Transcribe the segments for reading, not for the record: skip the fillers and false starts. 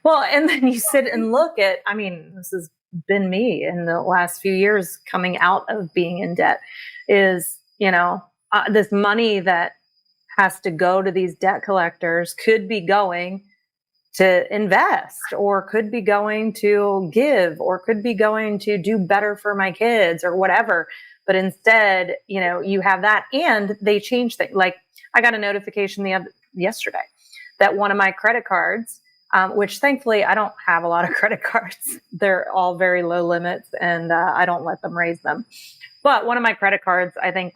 Well, and then you sit and look at, I mean, this has been me in the last few years coming out of being in debt is, this money that has to go to these debt collectors could be going to invest or could be going to give or could be going to do better for my kids or whatever. But instead, you have that and they change things. Like I got a notification yesterday that one of my credit cards, which thankfully I don't have a lot of credit cards. They're all very low limits and I don't let them raise them. But one of my credit cards, I think,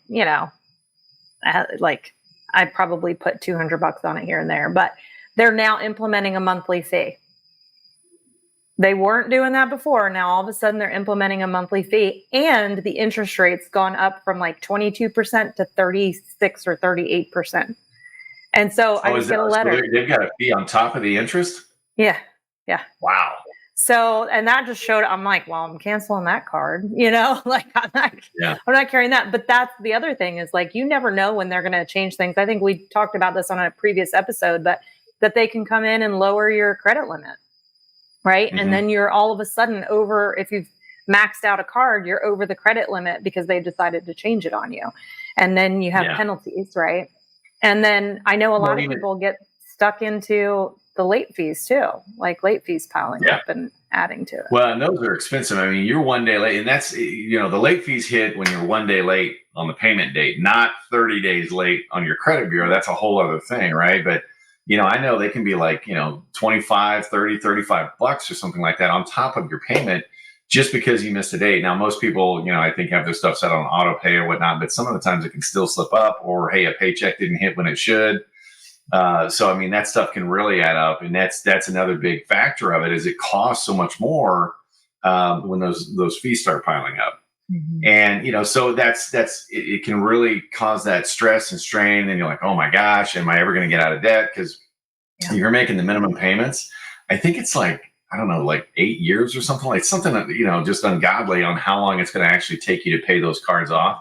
like I probably put $200 on it here and there, but they're now implementing a monthly fee. They weren't doing that before. Now all of a sudden they're implementing a monthly fee and the interest rate's gone up from like 22% to 36 or 38%. And so I just get a letter. So they've got a fee on top of the interest? Yeah. Wow. So, and that just showed, I'm like, well, I'm canceling that card, like I'm not carrying that. But that's the other thing is like, you never know when they're going to change things. I think we talked about this on a previous episode, but that they can come in and lower your credit limit. Right. Mm-hmm. And then you're all of a sudden over, if you've maxed out a card, you're over the credit limit because they've decided to change it on you. And then you have penalties. Right. And then I know a lot of people get stuck into the late fees too, like late fees piling up and adding to it. Well, and those are expensive. I mean, you're 1 day late and that's, the late fees hit when you're 1 day late on the payment date, not 30 days late on your credit bureau. That's a whole other thing. Right. But I know they can be like, 25, 30, $35 or something like that on top of your payment just because you missed a date. Now, most people, I think have their stuff set on auto pay or whatnot, but some of the times it can still slip up or, hey, a paycheck didn't hit when it should. So, I mean, that stuff can really add up. And that's another big factor of it is it costs so much more when those fees start piling up. Mm-hmm. And, so it can really cause that stress and strain. And you're like, oh my gosh, am I ever going to get out of debt? Because you're making the minimum payments. I think it's like, I don't know, like 8 years or something just ungodly on how long it's going to actually take you to pay those cards off.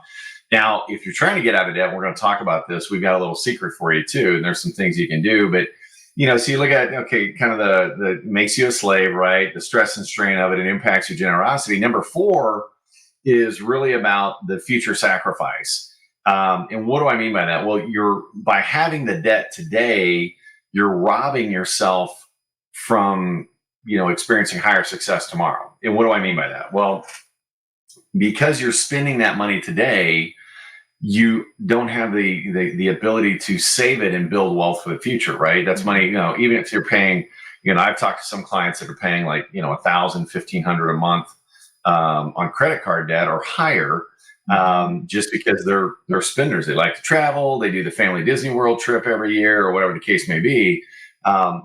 Now, if you're trying to get out of debt, we're going to talk about this. We've got a little secret for you too. And there's some things you can do, but so you look at, kind of the makes you a slave, right? The stress and strain of it, it impacts your generosity. Number 4 is really about the future sacrifice. And what do I mean by that? Well, by having the debt today, you're robbing yourself from, experiencing higher success tomorrow. And what do I mean by that? Well, because you're spending that money today, you don't have the ability to save it and build wealth for the future, right? That's money, even if you're paying, I've talked to some clients that are paying like, $1,000, $1,500 a month on credit card debt or higher, just because they're spenders. They like to travel. They do the family Disney World trip every year or whatever the case may be,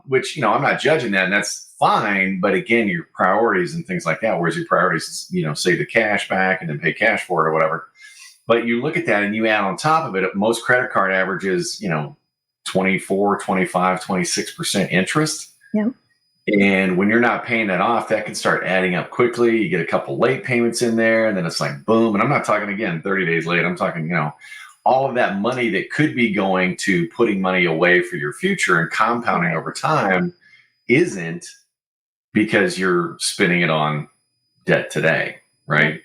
which, I'm not judging that and that's fine. But again, your priorities and things like that, where's your priorities, save the cash back and then pay cash for it or whatever. But you look at that and you add on top of it, most credit card averages, 24, 25, 26% interest. Yeah. And when you're not paying that off, that can start adding up quickly. You get a couple late payments in there and then it's like, boom. And I'm not talking again, 30 days late. I'm talking, all of that money that could be going to putting money away for your future and compounding over time isn't because you're spending it on debt today. Right.